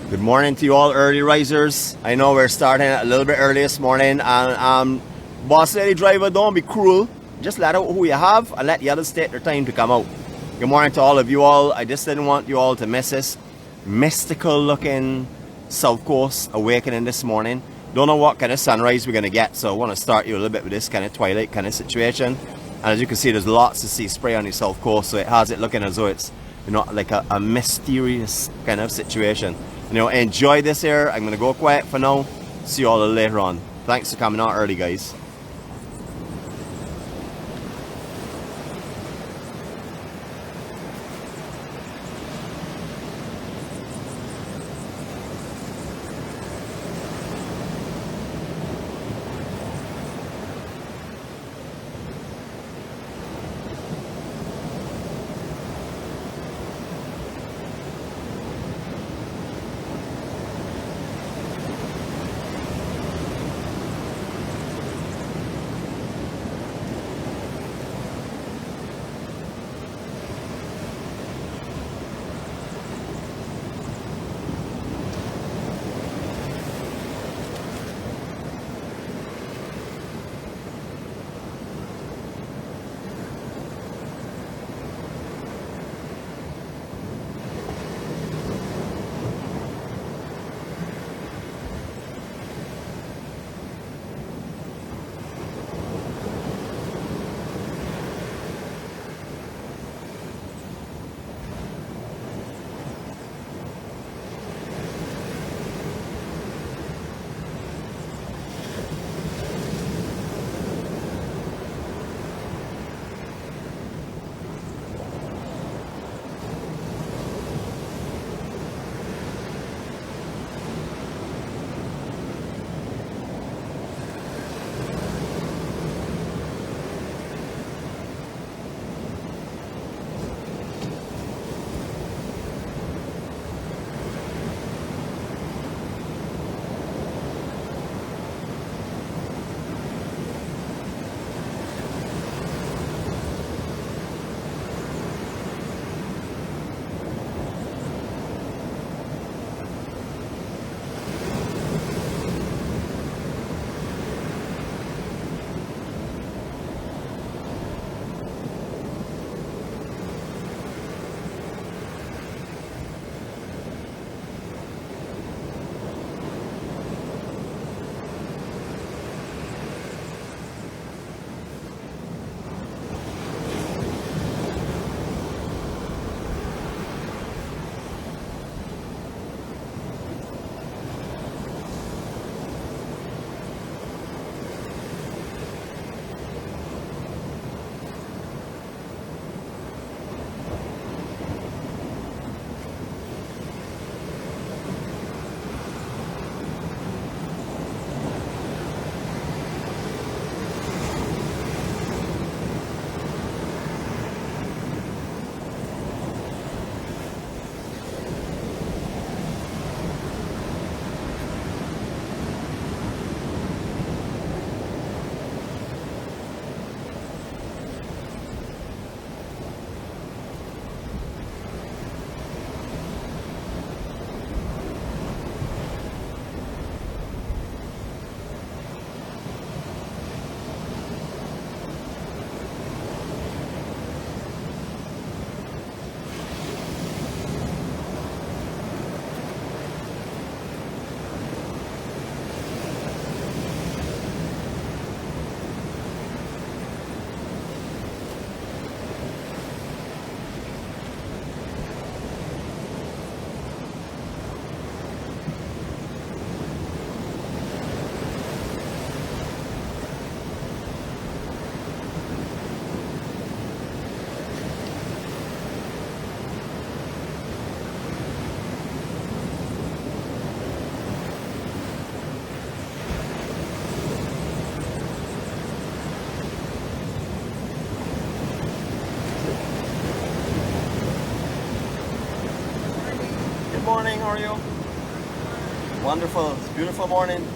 Good morning to you all early risers. I know we're starting a little bit early this morning, and boss lady driver, don't be cruel. Just let out who you have and let the others take their time to come out. Good morning to all of you all. I just didn't want you all to miss this mystical looking South Coast awakening this morning. Don't know what kind of sunrise we're going to get, so I want to start you a little bit with this kind of twilight kind of situation. And as you can see, there's lots of sea spray on the South Coast, so it has it looking as though it's, you know, like a mysterious kind of situation. You know, enjoy this here. I'm going to go quiet for now. See you all later on. Thanks for coming out early, guys. Morning, how are you? Wonderful, it's a beautiful morning.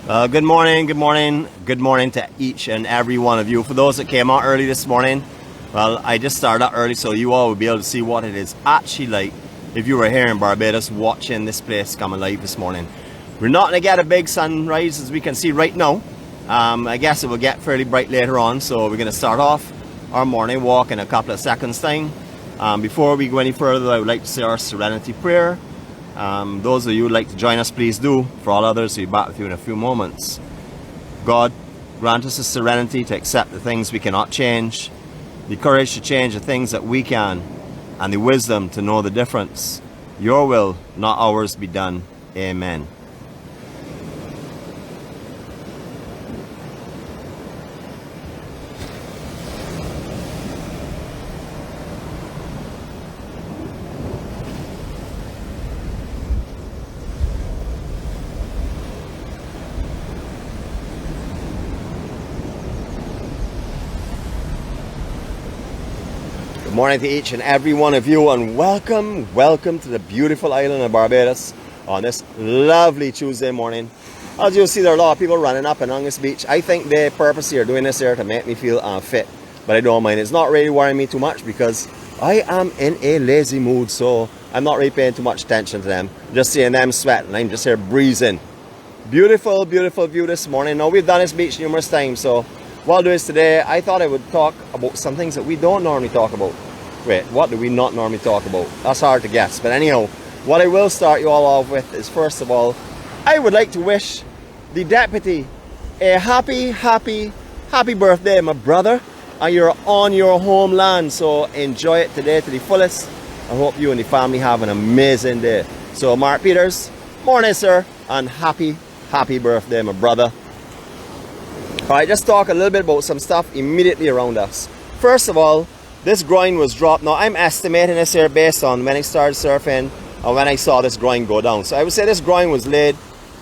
Good morning, good morning, good morning to each and every one of you. For those that came out early this morning, well, I just started out early so you all will be able to see what it is actually like if you were here in Barbados watching this place come alive this morning. We're not going to get a big sunrise as we can see right now. I guess it will get fairly bright later on, so we're going to start off our morning walk in a couple of seconds time. Before we go any further, I would like to say our Serenity Prayer. Those of you who would like to join us, please do. For all others, we'll be back with you in a few moments. God, grant us the serenity to accept the things we cannot change, the courage to change the things that we can, and the wisdom to know the difference. Your will, not ours, be done. Amen. Good morning to each and every one of you, and welcome to the beautiful island of Barbados on this lovely Tuesday morning. As you'll see, there are a lot of people running up and on this beach. I think they purposely are doing this here to make me feel fit, but I don't mind. It's not really worrying me too much because I am in a lazy mood, so I'm not really paying too much attention to them. Just seeing them sweat and I'm just here breezing. Beautiful, beautiful view this morning. Now, we've done this beach numerous times, so what I'll do is today, I thought I would talk about some things that we don't normally talk about. Wait, what do we not normally talk about? That's hard to guess. But anyhow, what I will start you all off with is, first of all, I would like to wish the deputy a happy birthday, my brother. And you're on your homeland, so enjoy it today to the fullest. I hope you and the family have an amazing day. So, Mark Peters, morning, sir, and happy birthday, my brother. Alright, just talk a little bit about some stuff immediately around us. First of all, this groin was dropped. Now, I'm estimating this here based on when I started surfing and when I saw this groin go down. So I would say this groin was laid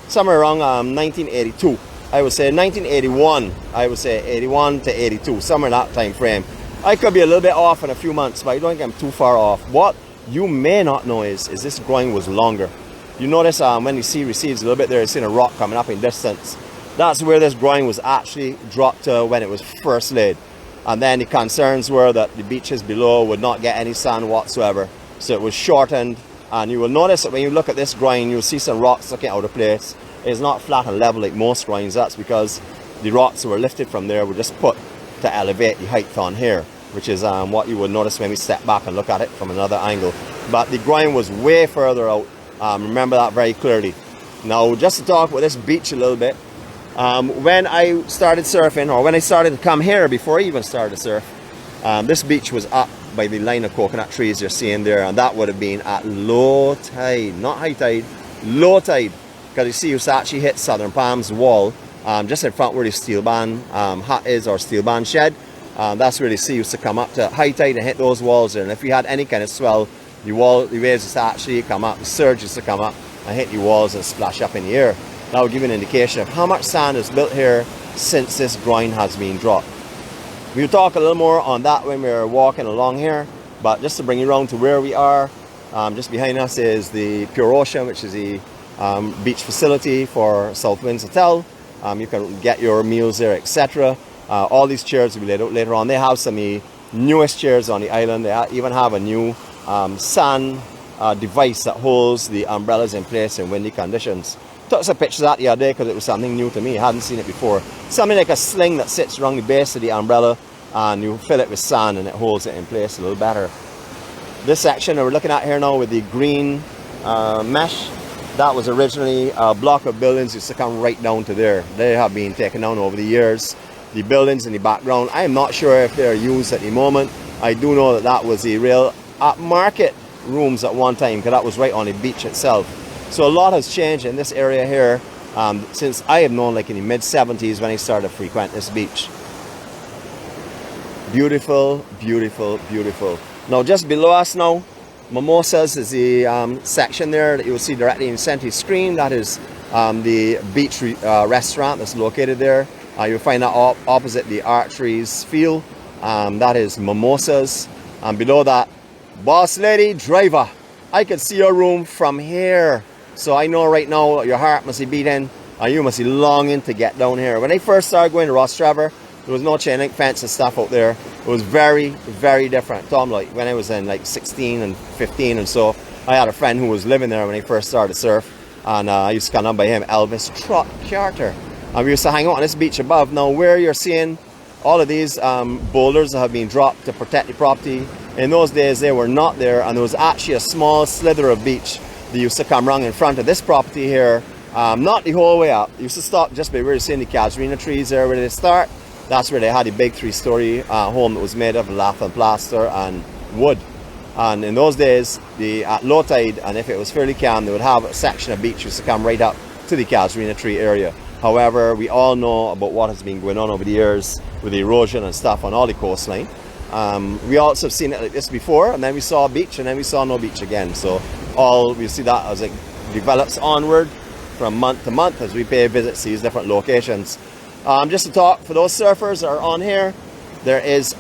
somewhere around 1982. I would say 1981. I would say 81 to 82, somewhere in that time frame. I could be a little bit off in a few months, but I don't think I'm too far off. What you may not know is this groin was longer. You notice when the sea recedes a little bit there, you're seeing a rock coming up in distance. That's where this groin was actually dropped to when it was first laid. And then the concerns were that the beaches below would not get any sand whatsoever. So it was shortened. And you will notice that when you look at this groin, you'll see some rocks looking out of place. It's not flat and level like most groins. That's because the rocks that were lifted from there were just put to elevate the height on here, which is what you would notice when we step back and look at it from another angle. But the groin was way further out. Remember that very clearly. Now, just to talk about this beach a little bit, when I started surfing, or when I started to come here before I even started to surf, this beach was up by the line of coconut trees you're seeing there, and that would have been at low tide, not high tide, low tide, because you see you actually hit Southern Palms wall, just in front where the steel band hut is, or steel band shed. That's where the sea used to come up to high tide and hit those walls there, and if you had any kind of swell, the waves used to actually come up, the surge used to come up and hit the walls and splash up in the air. That will give you an indication of how much sand is built here since this groin has been dropped. We'll talk a little more on that when we're walking along here, but just to bring you around to where we are, just behind us is the Pure Ocean, which is the beach facility for South Winds Hotel. You can get your meals there, etc. All these chairs will be laid out later on. They have some of the newest chairs on the island. They even have a new sand device that holds the umbrellas in place in windy conditions. Took some pictures of that the other day because it was something new to me. I hadn't seen it before. Something like a sling that sits around the base of the umbrella, and you fill it with sand and it holds it in place a little better. This section that we're looking at here now with the green mesh, that was originally a block of buildings used to come right down to there. They have been taken down over the years. The buildings in the background, I am not sure if they're used at the moment. I do know that that was the real upmarket rooms at one time, because that was right on the beach itself. So a lot has changed in this area here since I have known, like in the mid-70s when I started to frequent this beach. Beautiful, beautiful, beautiful. Now just below us now, Mimosas is the section there that you will see directly in the center screen. That is the beach restaurant that's located there. You'll find that opposite the Archery's field. That is Mimosas. And below that, Boss Lady Driver. I can see your room from here. So I know right now your heart must be beating and you must be longing to get down here. When I first started going to Ross Trevor, there was no chain link fence and stuff out there. It was very, very different. Tom, like when I was in like 16 and 15 and so, I had a friend who was living there when I first started to surf, and I used to come down by him, Elvis Trot Charter. And we used to hang out on this beach above. Now where you're seeing all of these boulders that have been dropped to protect the property, in those days they were not there, and there was actually a small slither of beach that used to come around in front of this property here, not the whole way up. It used to stop just by where you're seeing the casuarina trees there where they start. That's where they had a big 3-story home that was made of lath and plaster and wood. And in those days, at low tide, and if it was fairly calm, they would have a section of beach used to come right up to the casuarina tree area. However, we all know about what has been going on over the years with the erosion and stuff on all the coastline. We also have seen it like this before, and then we saw a beach, and then we saw no beach again. So we see that as it develops onward from month to month as we pay visits to these different locations. Just to talk, for those surfers that are on here, there is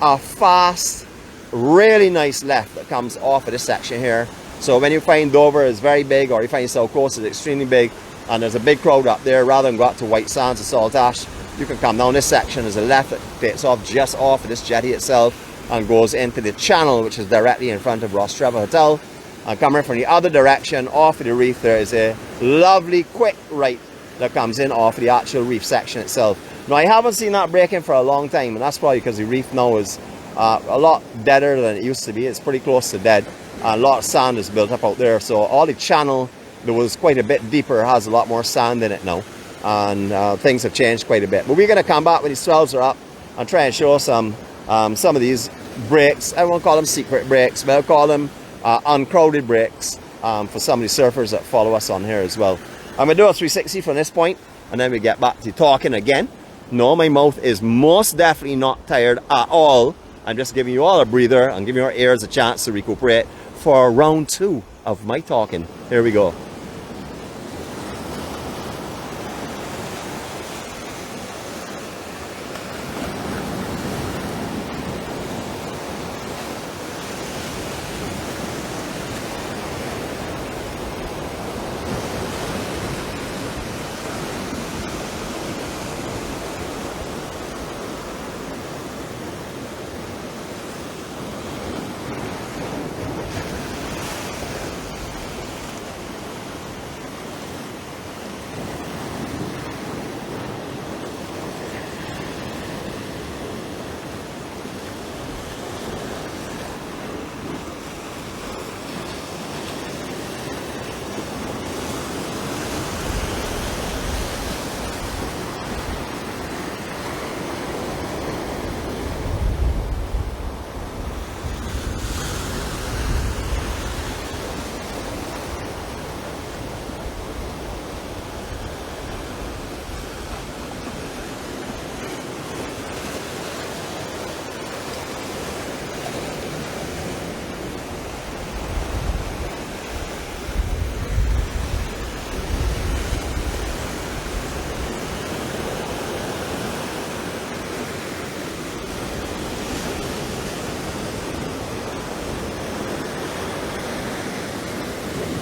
a fast, really nice left that comes off of this section here. So when you find Dover is very big, or you find South Coast is extremely big, and there's a big crowd up there, rather than go out to White Sands or Salt Ash, you can come down this section. There's a left that takes off just off of this jetty itself and goes into the channel, which is directly in front of Ross Trevor Hotel. And coming from the other direction, off of the reef, there is a lovely quick right that comes in off of the actual reef section itself. Now I haven't seen that breaking for a long time, and that's probably because the reef now is a lot deader than it used to be. It's pretty close to dead, and a lot of sand is built up out there. So all the channel that was quite a bit deeper has a lot more sand in it now, and things have changed quite a bit. But we're going to come back when these swells are up and try and show some of these breaks. I won't call them secret breaks, but I'll call them uncrowded breaks for some of the surfers that follow us on here as well. I'm going to do a 360 from this point, and then we get back to talking again. No, my mouth is most definitely not tired at all. I'm just giving you all a breather and giving your ears a chance to recuperate for round 2 of my talking. Here we go.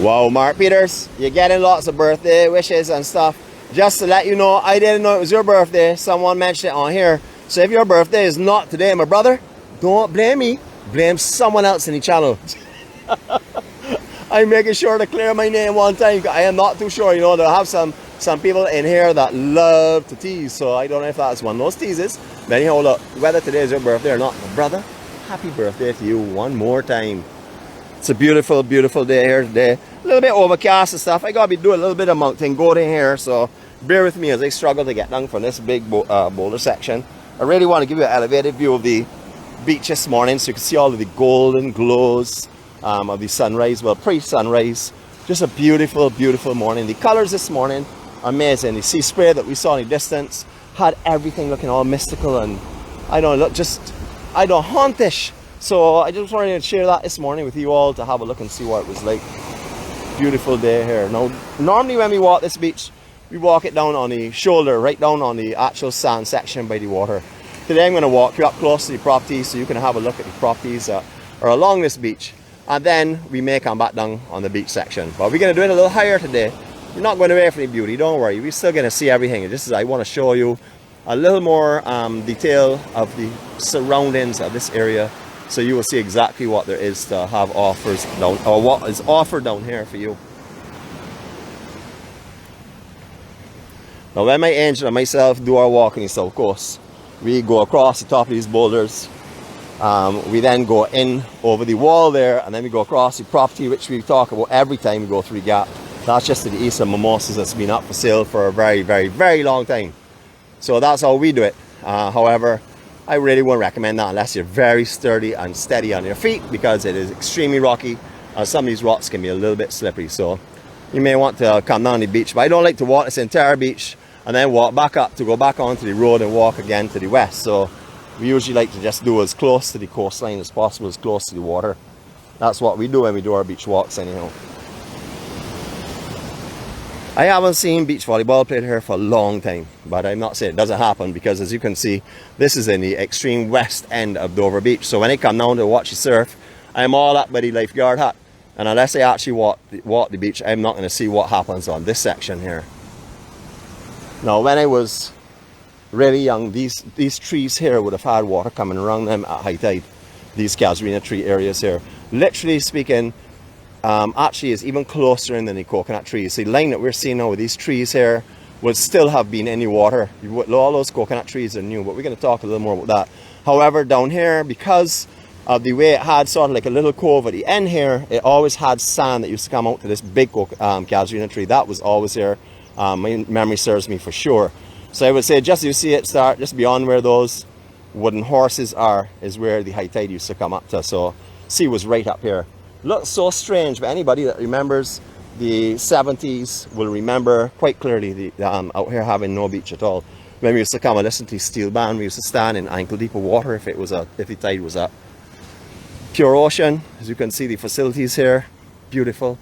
Wow, Mark Peters, you're getting lots of birthday wishes and stuff. Just to let you know, I didn't know it was your birthday. Someone mentioned it on here. So if your birthday is not today, my brother, don't blame me. Blame someone else in the channel. I'm making sure to clear my name one time. I am not too sure. You know, they'll have some people in here that love to tease. So I don't know if that's one of those teases. But anyhow, look, whether today is your birthday or not, my brother, happy birthday to you one more time. It's a beautiful, beautiful day here today. A little bit overcast and stuff. I gotta be doing a little bit of mountain goating here, so bear with me as I struggle to get down from this big boulder section. I really want to give you an elevated view of the beach this morning so you can see all of the golden glows of the sunrise, well, pre-sunrise. Just a beautiful, beautiful morning. The colors this morning, amazing. The sea spray that we saw in the distance had everything looking all mystical and, I don't know, hauntish. So I just wanted to share that this morning with you all to have a look and see what it was like. Beautiful day here. Now, normally when we walk this beach, we walk it down on the shoulder, right down on the actual sand section by the water. Today I'm going to walk you up close to the properties so you can have a look at the properties that are along this beach. And then we may come back down on the beach section. But we're going to do it a little higher today You're not going away from the beauty, don't worry. We're still going to see everything. I want to show you a little more detail of the surroundings of this area, so you will see exactly what there is to have offers down, or what is offered down here for you. Now when my angel and myself do our walk on the south coast, we go across the top of these boulders. We then go in over the wall there, and then we go across the property, which we talk about every time we go through the gap. That's just to the east of Mimosas. That's been up for sale for a very, very, very long time. So that's how we do it. However, I really wouldn't recommend that unless you're very sturdy and steady on your feet, because it is extremely rocky. Some of these rocks can be a little bit slippery, so you may want to come down the beach. But I don't like to walk this entire beach and then walk back up to go back onto the road and walk again to the west. So we usually like to just do as close to the coastline as possible, as close to the water. That's what we do when we do our beach walks anyhow. I haven't seen beach volleyball played here for a long time, but I'm not saying it doesn't happen, because as you can see, this is in the extreme west end of Dover Beach. So when I come down to watch the surf, I'm all up by the lifeguard hut. And unless I actually walk the beach, I'm not going to see what happens on this section here. Now when I was really young, these trees here would have had water coming around them at high tide. These casuarina tree areas here, literally speaking, actually is even closer in than the coconut trees. The line that we're seeing now with these trees here would still have been any water. All those coconut trees are new, but we're going to talk a little more about that. However, down here, because of the way it had sort of like a little cove at the end here, it always had sand that used to come out to this big casuarina tree. That was always here. My memory serves me for sure. So I would say, just as you see it start, just beyond where those wooden horses are, is where the high tide used to come up to. So sea was right up here. Looks so strange, but anybody that remembers the 70s will remember quite clearly the out here having no beach at all. When we used to come and listen to steel band, we used to stand in ankle deep of water if the tide was up. Pure ocean, as you can see, the facilities here, beautiful.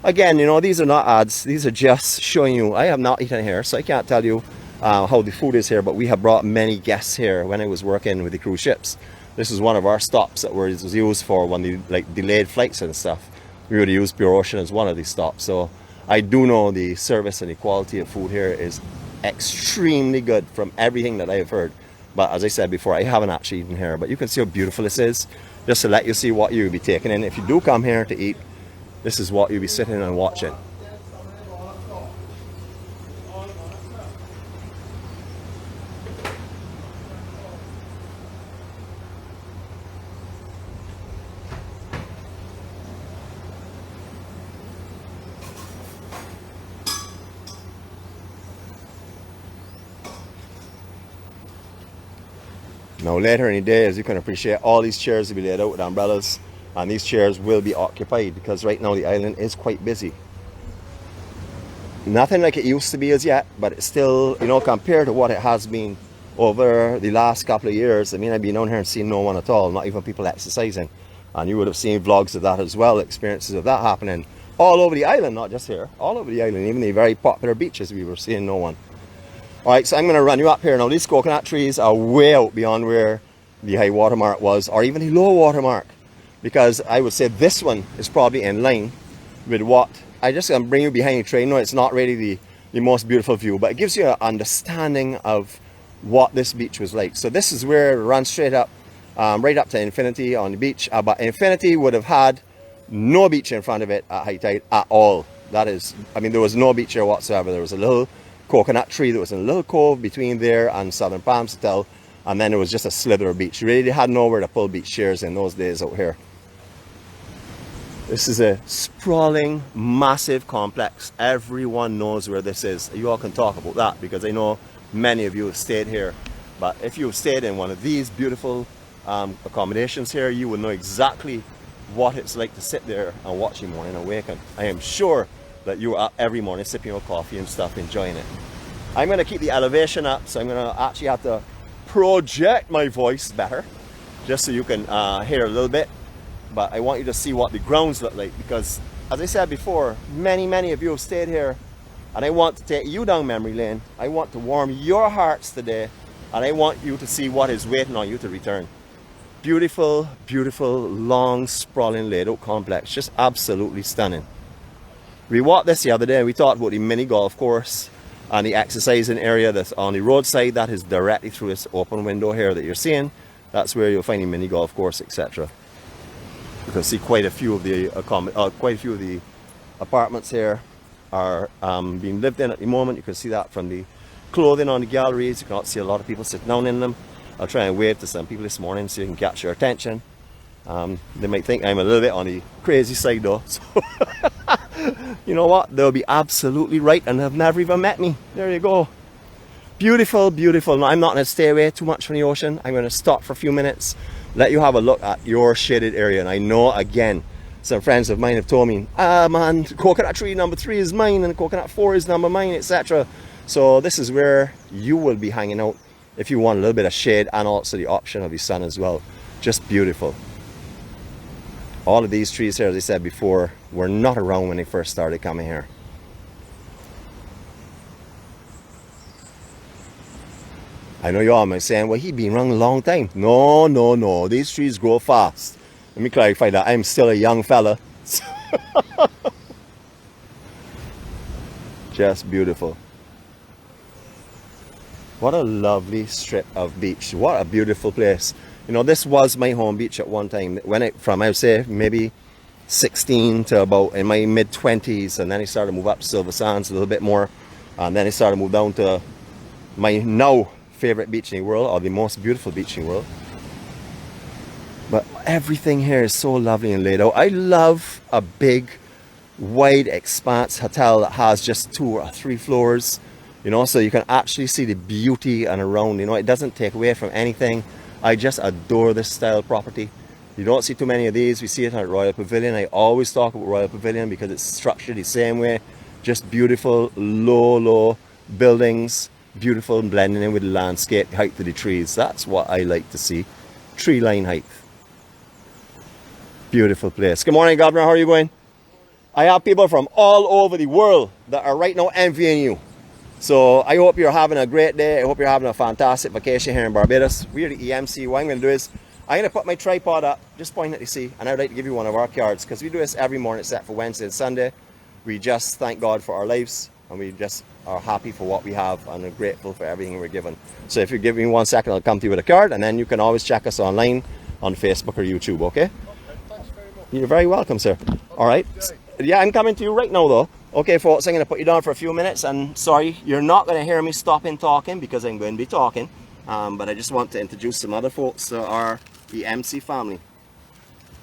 Again, you know, these are not ads, these are just showing you. I have not eaten here, so I can't tell you how the food is here, but we have brought many guests here when I was working with the cruise ships. This is one of our stops that was used for when they delayed flights and stuff. We would use Pure Ocean as one of these stops. So I do know the service and the quality of food here is extremely good from everything that I've heard. But as I said before, I haven't actually eaten here. But you can see how beautiful this is, just to let you see what you'll be taking in. If you do come here to eat, this is what you'll be sitting and watching. Now later in the day, as you can appreciate, all these chairs will be laid out with umbrellas, and these chairs will be occupied because right now the island is quite busy. Nothing like it used to be as yet, but it's still, you know, compared to what it has been over the last couple of years. I mean, I've been down here and seen no one at all, not even people exercising. And you would have seen vlogs of that as well, experiences of that happening all over the island, not just here, all over the island, even the very popular beaches, we were seeing no one. Alright, so I'm going to run you up here. Now these coconut trees are way out beyond where the high water mark was, or even the low water mark, because I would say this one is probably in line with what I just going to bring you behind the train. No, it's not really the most beautiful view, but it gives you an understanding of what this beach was like. So this is where it runs straight up, right up to Infinity on the beach, but Infinity would have had no beach in front of it at high tide at all. That is, I mean, there was no beach here whatsoever. There was a little coconut tree that was in a little cove between there and Southern Palms Hotel, and then it was just a slither of beach. You really had nowhere to pull beach chairs in those days out here. This is a sprawling, massive complex. Everyone knows where this is. You all can talk about that because I know many of you have stayed here. But if you've stayed in one of these beautiful accommodations here, you will know exactly what it's like to sit there and watch your morning awaken. I am sure that you are up every morning sipping your coffee and stuff, enjoying it. I'm going to keep the elevation up, so I'm going to actually have to project my voice better, just so you can hear a little bit. But I want you to see what the grounds look like, because as I said before, many of you have stayed here, and I want to take you down memory lane. I want to warm your hearts today, and I want you to see what is waiting on you to return. Beautiful, beautiful, long, sprawling laid out complex, just absolutely stunning. We walked this the other day and we talked about the mini golf course and the exercising area that's on the roadside. That is directly through this open window here that you're seeing. That's where you'll find the mini golf course, etc. You can see quite a few of the apartments here are being lived in at the moment. You can see that from the clothing on the galleries. You can see a lot of people sitting down in them. I'll try and wave to some people this morning so you can catch your attention. They might think I'm a little bit on the crazy side though. So you know what? They'll be absolutely right and have never even met me. There you go. Beautiful, beautiful. Now, I'm not going to stay away too much from the ocean. I'm going to stop for a few minutes, let you have a look at your shaded area. And I know, again, some friends of mine have told me, man, coconut tree number 3 is mine and coconut 4 is number mine, etc. So this is where you will be hanging out if you want a little bit of shade and also the option of the sun as well. Just beautiful. All of these trees here, as I said before, were not around when they first started coming here. I know you all might be saying, well, he's been around a long time. No, no, no. These trees grow fast. Let me clarify that. I'm still a young fella. Just beautiful. What a lovely strip of beach. What a beautiful place. You know, this was my home beach at one time. From I would say maybe 16 to about in my mid-20s, and then I started to move up to Silver Sands a little bit more, and then I started to move down to my now favorite beach in the world, or the most beautiful beach in the world. But everything here is so lovely and laid out. I love a big, wide expanse hotel that has just 2 or 3 floors, you know, so you can actually see the beauty and around, you know, it doesn't take away from anything. I just adore this style property. You don't see too many of these. We see it at Royal Pavilion. I always talk about Royal Pavilion because it's structured the same way. Just beautiful, low buildings, beautiful, blending in with the landscape, the height of the trees. That's what I like to see. Tree line height. Beautiful place. Good morning, Governor. How are you going? I have people from all over the world that are right now envying you. So I hope you're having a great day. I hope you're having a fantastic vacation here in Barbados. We're the EMC. What I'm going to do is I'm going to put my tripod up, just point at the sea, and I'd like to give you one of our cards because we do this every morning except for Wednesday and Sunday. We just thank God for our lives, and we just are happy for what we have and are grateful for everything we're given. So if you give me 1 second, I'll come to you with a card, and then you can always check us online on Facebook or YouTube, okay? Thanks very much. You're very welcome, sir. All right. Yeah, I'm coming to you right now, though. Okay, folks, I'm going to put you down for a few minutes, and sorry, you're not going to hear me stopping talking because I'm going to be talking, but I just want to introduce some other folks to our EMC family.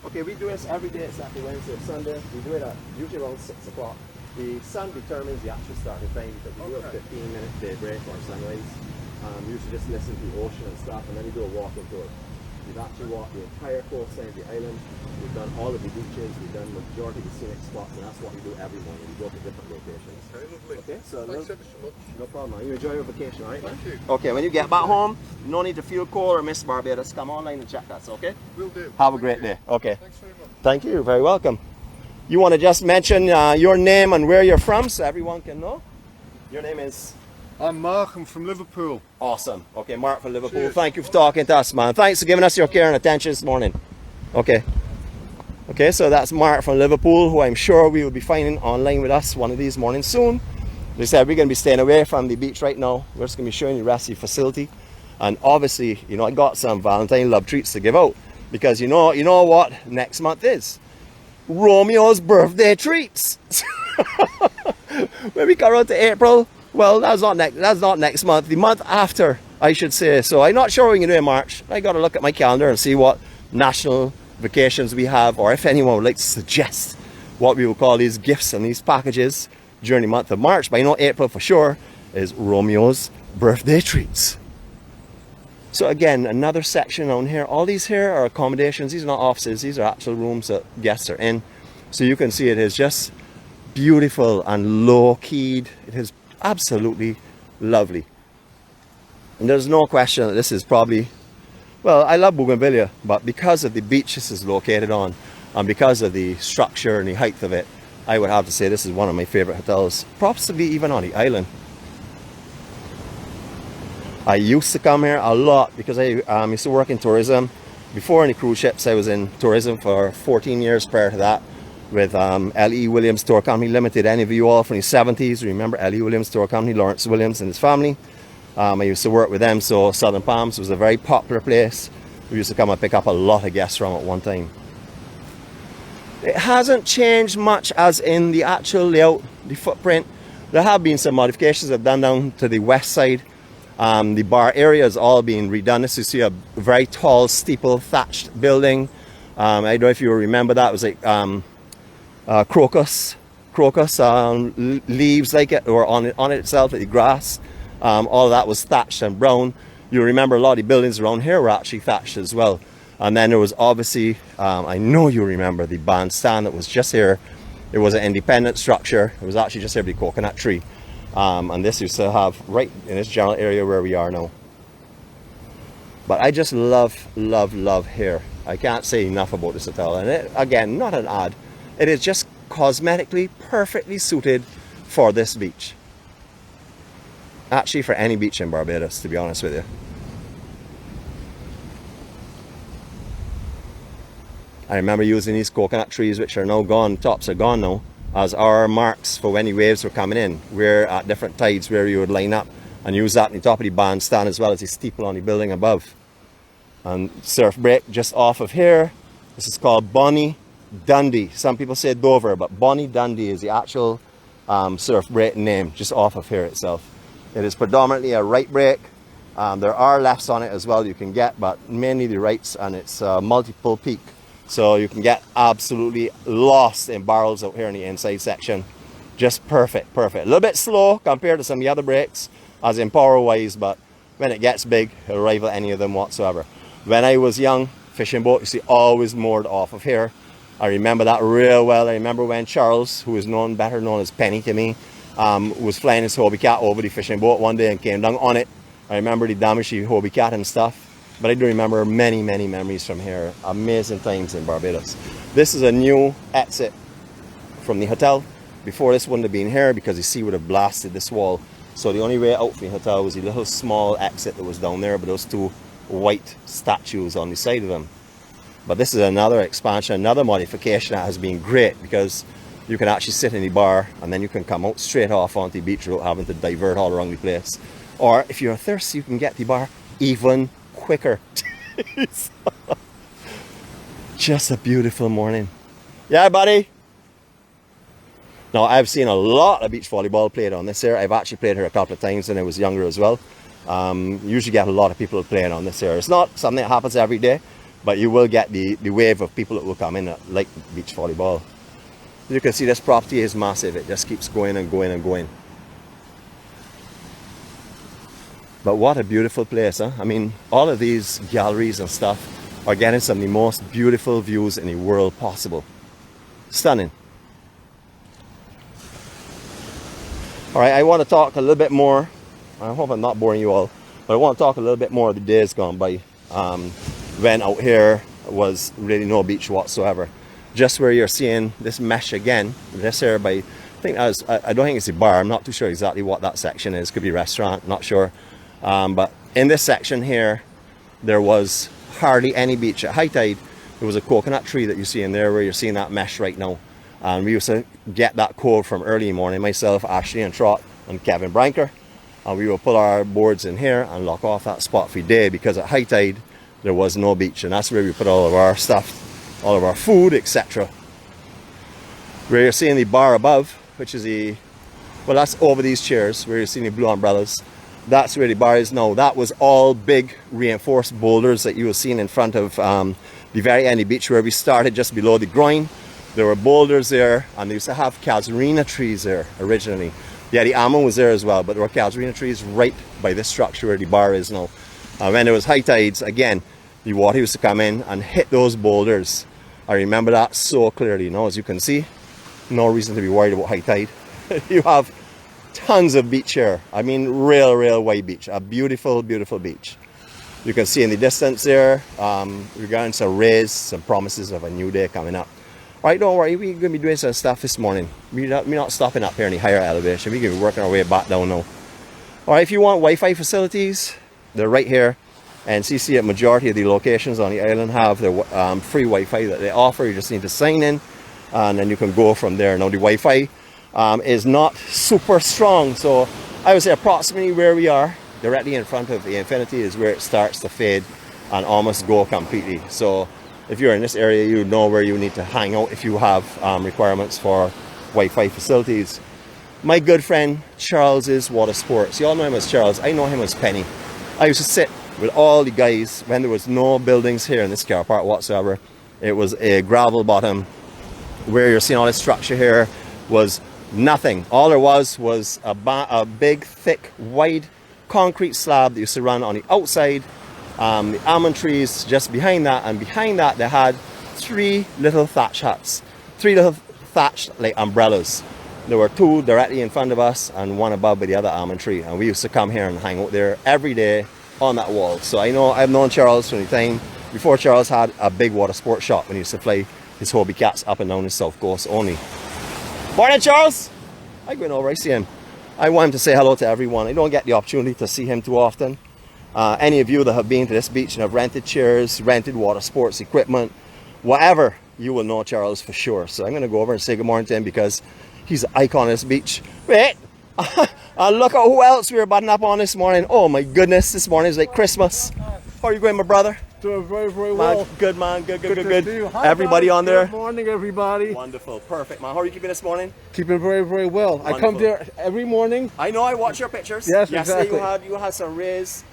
Okay, we do this every day except for Wednesday and Sunday. We do it at usually around 6 o'clock. The sun determines the actual starting time because we do a 15-minute daybreak or sunrise. Usually just listen to the ocean and stuff, and then we do a walking tour. We've actually walked the entire coastline of the island. We've done all of the beaches. We've done the majority of the scenic spots, and that's what we do every morning. We go to different locations. Okay, lovely. Okay, so thanks ever so much. no problem. You enjoy your vacation, all right? Thank you. Okay, when you get back home, no need to feel cold or miss Barbados. Come online and check us, okay? Will do. Have a great day. Okay. Thanks very much. Thank you. Very welcome. You want to just mention your name and where you're from so everyone can know? Your name is? I'm Mark. I'm from Liverpool. Awesome. Okay, Mark from Liverpool. Cheers. Thank you for talking to us, man. Thanks for giving us your care and attention this morning. Okay. Okay, so that's Mark from Liverpool, who I'm sure we will be finding online with us one of these mornings soon. They said we're going to be staying away from the beach right now. We're just going to be showing you the rest of the facility. And obviously, you know, I got some Valentine love treats to give out. Because you know what next month is? Romeo's birthday treats. When we come around to April, well, that's not next month. The month after, I should say. So I'm not sure what we can do in March. I got to look at my calendar and see what national vacations we have, or if anyone would like to suggest what we will call these gifts and these packages during the month of March. But I know April for sure is Romeo's birthday treats. So again, another section on here. All these here are accommodations. These are not offices. These are actual rooms that guests are in. So you can see it is just beautiful and low-keyed. It is absolutely lovely. And there's no question that this is probably, well, I love Bougainvillea, but because of the beach this is located on, and because of the structure and the height of it, I would have to say this is one of my favorite hotels, possibly even on the island. I used to come here a lot because I used to work in tourism. Before any cruise ships, I was in tourism for 14 years prior to that. with L.E. Williams Tour Company Limited. Any of you all from the 70s remember L.E. Williams Tour Company, Lawrence Williams and his family. I used to work with them, so Southern Palms was a very popular place. We used to come and pick up a lot of guests from at one time. It hasn't changed much as in the actual layout, the footprint. There have been some modifications that have done down to the west side. The bar area is all being redone. This you see a very tall steeple thatched building. I don't know if you remember that. It was like crocus leaves like it, or on it itself, like the grass. All of that was thatched and brown. You remember a lot of the buildings around here were actually thatched as well. And then there was obviously, I know you remember the bandstand that was just here. It was an independent structure. It was actually just here by the coconut tree. And this used to have right in this general area where we are now. But I just love here. I can't say enough about this hotel. And it, again, not an ad. It is just cosmetically perfectly suited for this beach. Actually, for any beach in Barbados, to be honest with you. I remember using these coconut trees, which are now gone, tops are gone now, as our marks for when the waves were coming in. We're at different tides where you would line up and use that on the top of the bandstand as well as the steeple on the building above. And surf break just off of here. This is called Bonnie Dundee. Some people say Dover, but Bonnie Dundee is the actual surf break name, just off of here itself. It is predominantly a right break. There are lefts on it as well you can get, but mainly the rights, and it's multiple peak. So you can get absolutely lost in barrels out here in the inside section. Just perfect. A little bit slow compared to some of the other breaks, as in power wise, but when it gets big, it'll rival any of them whatsoever. When I was young, fishing boat, you see, always moored off of here. I remember that real well. I remember when Charles, who is better known as Penny to me, was flying his Hobie Cat over the fishing boat one day and came down on it. I remember the damage to Hobie Cat and stuff. But I do remember many memories from here. Amazing times in Barbados. This is a new exit from the hotel. Before, this wouldn't have been here because the sea would have blasted this wall. So the only way out from the hotel was the little small exit that was down there, but those two white statues on the side of them. But this is another expansion, another modification that has been great, because you can actually sit in the bar and then you can come out straight off onto the beach without having to divert all around the place. Or if you're thirsty, you can get the bar even quicker. Just a beautiful morning. Yeah, buddy. Now, I've seen a lot of beach volleyball played on this here. I've actually played here a couple of times when I was younger as well. Usually get a lot of people playing on this here. It's not something that happens every day, but you will get the wave of people that will come in that like beach volleyball. You can see this property is massive. It just keeps going and going and going. But what a beautiful place, huh? I mean, all of these galleries and stuff are getting some of the most beautiful views in the world possible. Stunning. All right, I want to talk a little bit more. I hope I'm not boring you all, but I want to talk a little bit more of the days gone by when out here was really no beach whatsoever. Just where you're seeing this mesh again, this here by, I don't think it's a bar. I'm not too sure exactly what that section is. Could be a restaurant, not sure. But in this section here, there was hardly any beach. At high tide, there was a coconut tree that you see in there where you're seeing that mesh right now. And we used to get that cove from early morning, myself, Ashley and Trot and Kevin Branker. And we would pull our boards in here and lock off that spot for day, because at high tide, there was no beach. And that's where we put all of our stuff, all of our food, etc. Where you're seeing the bar above, which is that's over these chairs, where you're seeing the blue umbrellas. That's where the bar is now. That was all big reinforced boulders that you were seeing in front of the very end of the beach where we started, just below the groin. There were boulders there, and they used to have casuarina trees there originally. Yeah, the almond was there as well, but there were casuarina trees right by this structure where the bar is now. When there was high tides, again, the water used to come in and hit those boulders. I remember that so clearly. Now, as you can see, no reason to be worried about high tide. You have tons of beach here. I mean, real white beach. A beautiful beach. You can see in the distance there, we're going to raise some promises of a new day coming up. Right, don't worry, we're going to be doing some stuff this morning. We're not stopping up here in the higher elevation. We're going to be working our way back down now. Alright, if you want Wi-Fi facilities, they're right here. And CC at majority of the locations on the island have their free Wi-Fi that they offer. You just need to sign in and then you can go from there. Now the Wi-Fi is not super strong, so I would say approximately where we are, directly in front of the Infinity, is where it starts to fade and almost go completely. So if you're in this area, you know where you need to hang out if you have requirements for Wi-Fi facilities. My good friend Charles's Watersports. You all know him as Charles. I know him as Penny. I used to sit with all the guys when there was no buildings here in this car park whatsoever. It was a gravel bottom. Where you're seeing all this structure here was nothing. All there was a big, thick, wide concrete slab that used to run on the outside. The almond trees just behind that, and behind that they had 3 little thatch huts, 3 little thatched like umbrellas. There were 2 directly in front of us and 1 above by the other almond tree, and we used to come here and hang out there every day on that wall. So I've known Charles from the time before Charles had a big water sports shop when he used to fly his Hobie Cats up and down the south coast only. Morning, Charles! I go in over, I see him. I want him to say hello to everyone. I don't get the opportunity to see him too often. Any of you that have been to this beach and have rented chairs, rented water sports equipment, whatever, you will know Charles for sure. So I'm going to go over and say good morning to him because he's an icon of this beach. Wait! And look at who else we were butting up on this morning. Oh my goodness, this morning is like Christmas. How are you going, my brother? Doing very, very well. Good man, good. Hi, Everybody on there? Good morning, everybody. Wonderful, perfect, man. How are you keeping this morning? Keeping very, very well. Wonderful. I come there every morning. I know, I watch your pictures. Yes, yesterday exactly. you had some rays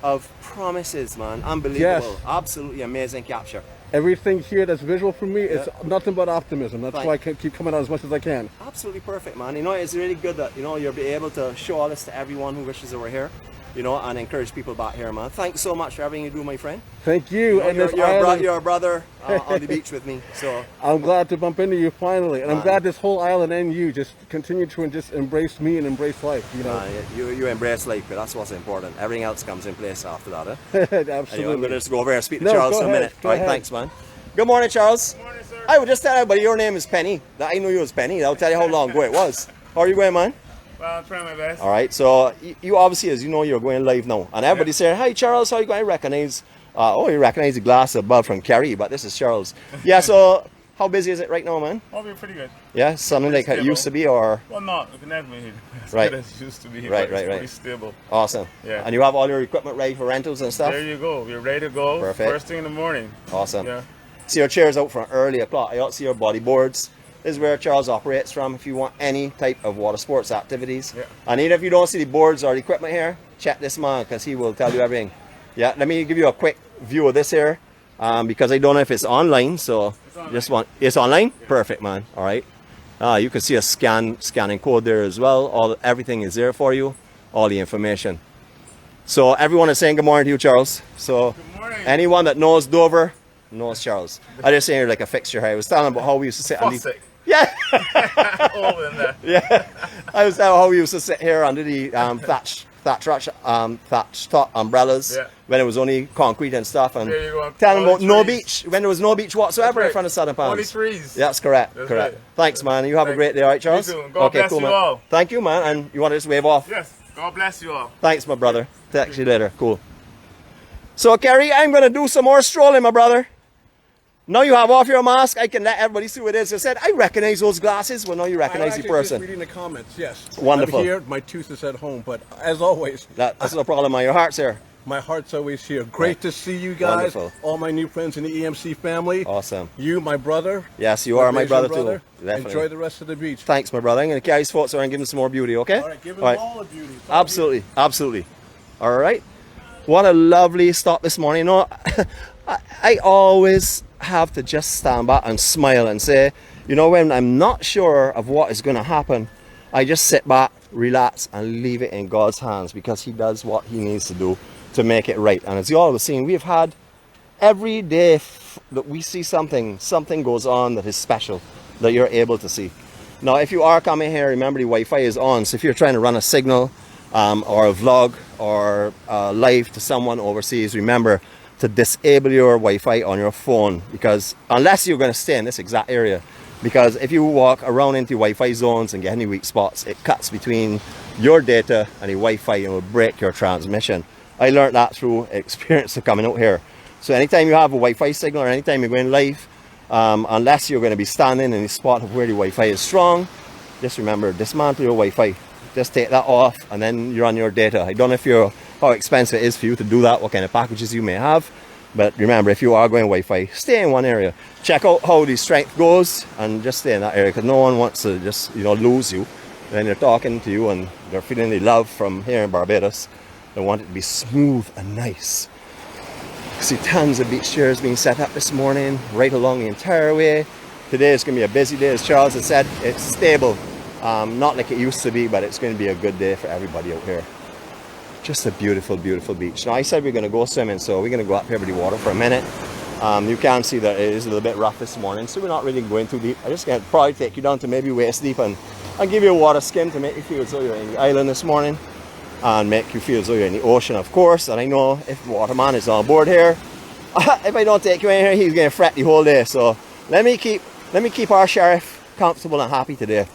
of promises, man. Unbelievable. Yes. Absolutely amazing capture. Everything here that's visual for me is nothing but optimism. That's Thank why I can keep coming out as much as I can. Absolutely perfect, man. You know, it's really good that, you know, you'll be able to show all this to everyone who wishes they were here, you know, and encourage people back here, man. Thanks so much for everything you do, my friend. Thank you. You know, And you're a brother on the beach with me, so. I'm glad to bump into you finally, and I'm Man. glad this whole island and you just continue to just embrace me and embrace life. You know, You embrace life, but that's what's important. Everything else comes in place after that, eh? absolutely. Anyway, I'm going to just go over and speak to No, Charles go for a ahead, minute. go All right, ahead. thanks, man. Good morning, Charles. Good morning, sir. I would just tell everybody your name is Penny. That I knew you was Penny. I'll tell you how long ago it was. How are you going, man? Well, I'm trying my best. All right, so you obviously, as you know, you're going live now. And everybody's saying, hi, Charles, how you going? I recognize, you recognize the glass above from Kerry, but this is Charles. Yeah, so how busy is it right now, man? I'll be pretty good. Yeah, something like it stable. used to be, or? Well, not. It can never be as Right. good as it used to be. Right, but it's right. pretty stable. Awesome. Yeah. And you have all your equipment ready for rentals and stuff? There you go. We're ready to go. Perfect. First thing in the morning. Awesome. Yeah. See your chairs out from early o'clock. I also see your body boards. This is where Charles operates from if you want any type of water sports activities. Yeah. And even if you don't see the boards or the equipment here, check this man because he will tell you everything. Yeah, let me give you a quick view of this here because I don't know if it's online. So it's online? Perfect, man. All right. You can see a scanning code there as well. Everything is there for you. All the information. So everyone is saying good morning to you, Charles. So Good morning. anyone that knows Dover knows Charles. I just saying you're like a fixture here. I was telling about how we used to sit on the Fossick. yeah. All in there. Yeah, I was telling how we used to sit here under the thatch top umbrellas Yeah. when it was only concrete and stuff, and There you go. telling All about the no trees. beach when there was no beach whatsoever in right. front of Southern Palms. Only trees. Yeah, that's correct. That's correct. right. Thanks, man. You have a Thanks. great day, all right, Charles? You too. God bless you man. all. Thank you, man. And you want to just wave off? Yes. God bless you all. Thanks, my brother. Text you later. Cool. So, Kerry, I'm going to do some more strolling, my brother. Now you have off your mask, I can let everybody see what it is. I said, I recognize those glasses. Well, now you recognize the person. Just reading the comments, yes. Wonderful. I'm here, my tooth is at home, but as always, That's no problem, man. Your heart's here. my heart's always here. Great to see you guys, Wonderful. all my new friends in the EMC family. Awesome. You, my brother. Yes, you are my Asian brother, too. Definitely. Enjoy the rest of the beach. Thanks, my brother. I'm going to carry his photos around and give him some more beauty, okay? All right, give them All right. all the beauty. Absolutely, absolutely. All right. What a lovely stop this morning. You know, I always have to just stand back and smile and say, you know, when I'm not sure of what is going to happen, I just sit back, relax, and leave it in God's hands because He does what He needs to do to make it right. And as you all have seen, we've had every day that we see something goes on that is special that you're able to see. Now, if you are coming here, remember the Wi-Fi is on. So if you're trying to run a signal or a vlog or live to someone overseas, remember to disable your Wi-Fi on your phone, because unless you're going to stay in this exact area, because if you walk around into Wi-Fi zones and get any weak spots, it cuts between your data and the Wi-Fi and will break your transmission. I learned that through experience of coming out here. So anytime you have a Wi-Fi signal or anytime you're going live, unless you're going to be standing in the spot of where the Wi-Fi is strong. Just remember, dismantle your Wi-Fi. Just take that off and then you're on your data. I don't know how expensive it is for you to do that, what kind of packages you may have. But remember, if you are going Wi-Fi, stay in one area. Check out how the strength goes and just stay in that area, because no one wants to just, lose you. Then they're talking to you and they're feeling the love from here in Barbados. They want it to be smooth and nice. See tons of beach chairs being set up this morning, right along the entire way. Today is going to be a busy day, as Charles has said. It's stable, not like it used to be, but it's going to be a good day for everybody out here. Just a beautiful, beautiful beach. Now, I said we're going to go swimming, so we're going to go up here by the water for a minute. You can see that it is a little bit rough this morning, so we're not really going too deep. I'm just going to probably take you down to maybe waist deep and give you a water skim to make you feel as though you're in the island this morning, and make you feel as though you're in the ocean, of course. And I know if Waterman is on board here, if I don't take you in here, he's going to fret the whole day. So let me keep our sheriff comfortable and happy today.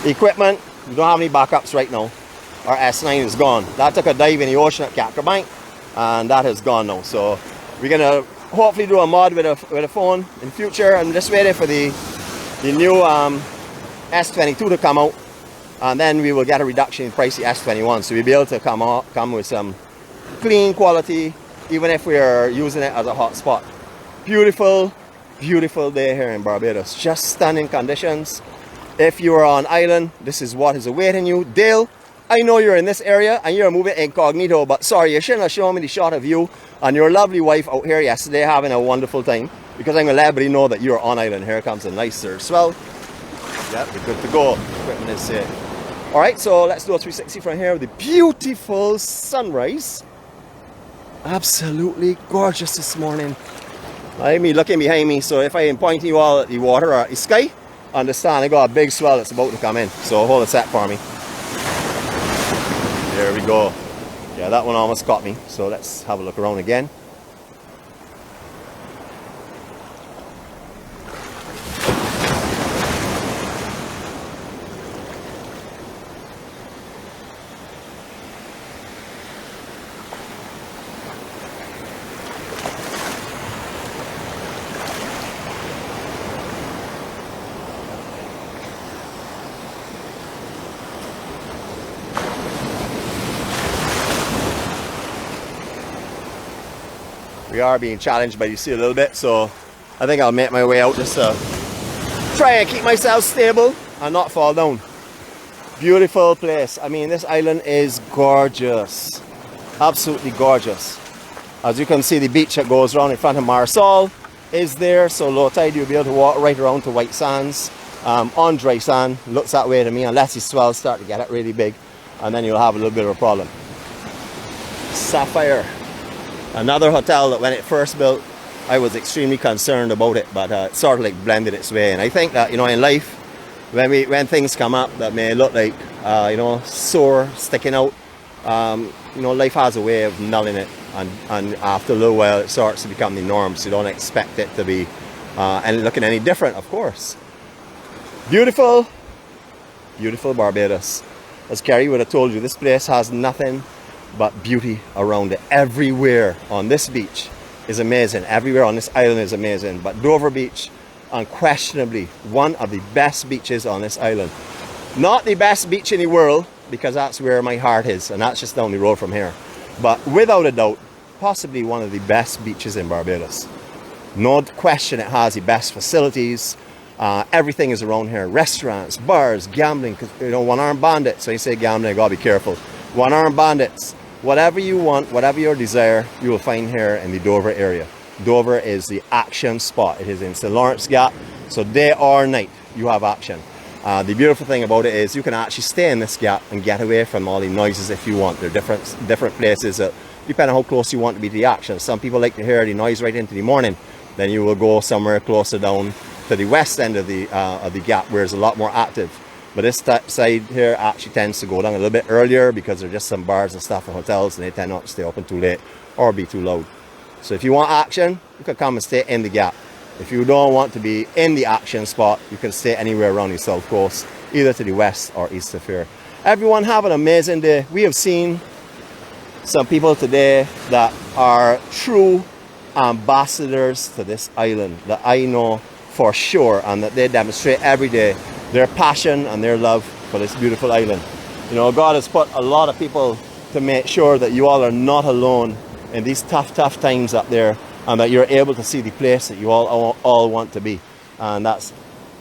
Equipment, we don't have any backups right now. Our S9 is gone. That took a dive in the ocean at Capture Bank, and that is gone now. So we're gonna hopefully do a mod with a phone in future. I'm just waiting for the new S22 to come out, and then we will get a reduction in price the S21. So we'll be able to come with some clean quality, even if we are using it as a hotspot. Beautiful, beautiful day here in Barbados. Just stunning conditions. If you are on island, this is what is awaiting you. Dale, I know you're in this area and you're moving incognito, but sorry, you shouldn't have shown me the shot of you and your lovely wife out here yesterday having a wonderful time, because I'm going to let everybody know that you're on island. Here comes a nicer swell. Yeah, we're good to go. Equipment is set. Alright, so let's do a 360 from here with the beautiful sunrise. Absolutely gorgeous this morning. I mean, looking behind me, so if I am pointing you all at the water or at the sky, understand I got a big swell that's about to come in. So hold a sec for me. There we go. Yeah, that one almost caught me. So let's have a look around again. We are being challenged by the sea a little bit, so I think I'll make my way out just to try and keep myself stable and not fall down. Beautiful place. I mean, this island is gorgeous. Absolutely gorgeous. As you can see, the beach that goes around in front of Marisol is there, so low tide you'll be able to walk right around to white sands. On dry sand, looks that way to me, unless the swells start to get it really big, and then you'll have a little bit of a problem. Sapphire. Another hotel that when it first built, I was extremely concerned about it, but it sort of like blended its way. And I think that, in life, when things come up that may look like, sore, sticking out, life has a way of nulling it. And after a little while, it starts to become the norm. So you don't expect it to be looking any different, of course. Beautiful, beautiful Barbados. As Kerry would have told you, this place has nothing but beauty around it. Everywhere on this beach is amazing. Everywhere on this island is amazing. But Dover Beach, unquestionably one of the best beaches on this island. Not the best beach in the world, because that's where my heart is, and that's just down the road from here. But without a doubt, possibly one of the best beaches in Barbados. No question it has the best facilities. Everything is around here. Restaurants, bars, gambling. Because one-armed bandits. So you say gambling, I gotta be careful. One-armed bandits. Whatever you want, whatever your desire, you will find here in the Dover area. Dover is the action spot. It is in St. Lawrence Gap, so day or night you have action. The beautiful thing about it is you can actually stay in this gap and get away from all the noises if you want. There are different places that, depending on how close you want to be to the action. Some people like to hear the noise right into the morning. Then you will go somewhere closer down to the west end of the gap, where it's a lot more active. But this side here actually tends to go down a little bit earlier, because there are just some bars and stuff and hotels, and they tend not to stay open too late or be too loud. So if you want action, you can come and stay in the gap. If you don't want to be in the action spot, you can stay anywhere around the south coast, either to the west or east of here. Everyone have an amazing day. We have seen some people today that are true ambassadors to this island that I know for sure, and that they demonstrate every day their passion and their love for this beautiful island. You know, God has put a lot of people to make sure that you all are not alone in these tough times up there, and that you're able to see the place that you all want to be. And that's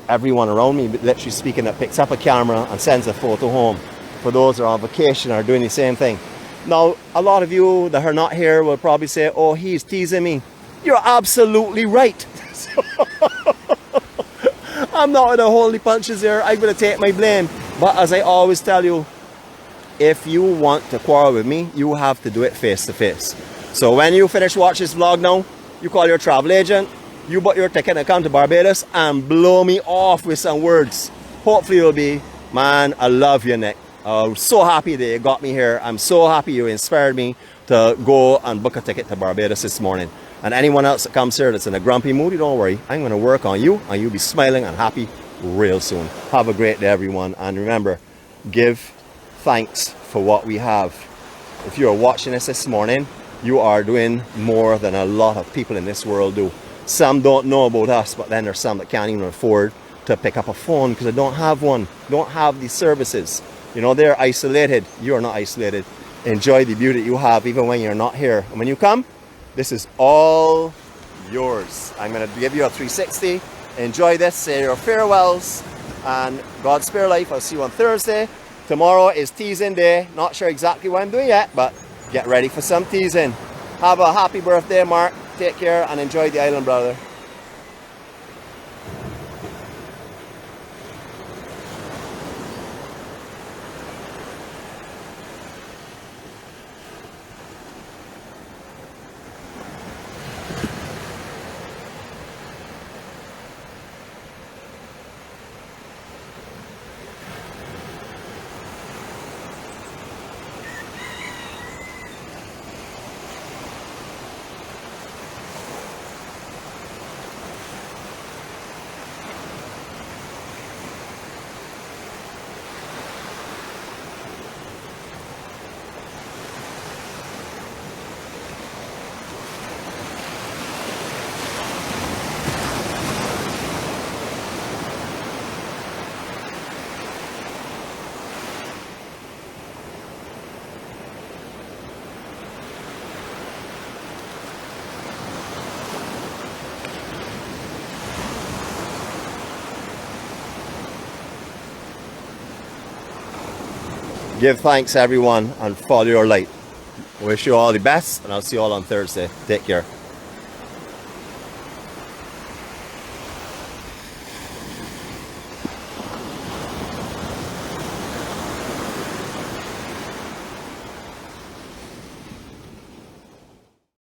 everyone around me, literally speaking, that picks up a camera and sends a photo home. For those that are on vacation are doing the same thing. Now, a lot of you that are not here will probably say, oh, he's teasing me. You're absolutely right. I'm not going to hold the punches here. I'm going to take my blame. But as I always tell you, if you want to quarrel with me, you have to do it face to face. So when you finish watching this vlog now, you call your travel agent, you bought your ticket and come to Barbados and blow me off with some words. Hopefully you'll be, man, I love you, Nick. I'm so happy that you got me here. I'm so happy you inspired me to go and book a ticket to Barbados this morning. And anyone else that comes here that's in a grumpy mood, you don't worry. I'm going to work on you, and you'll be smiling and happy real soon. Have a great day, everyone. And remember, give thanks for what we have. If you're watching this morning, you are doing more than a lot of people in this world do. Some don't know about us, but then there's some that can't even afford to pick up a phone because they don't have one, don't have these services. You know, they're isolated. You're not isolated. Enjoy the beauty you have even when you're not here. And when you come, this is all yours. I'm going to give you a 360. Enjoy this, say your farewells, and God spare life. I'll see you on Thursday. Tomorrow is teasing day. Not sure exactly what I'm doing yet, but get ready for some teasing. Have a happy birthday, Mark. Take care and enjoy the island, brother. Give thanks, everyone, and follow your light. Wish you all the best, and I'll see you all on Thursday. Take care.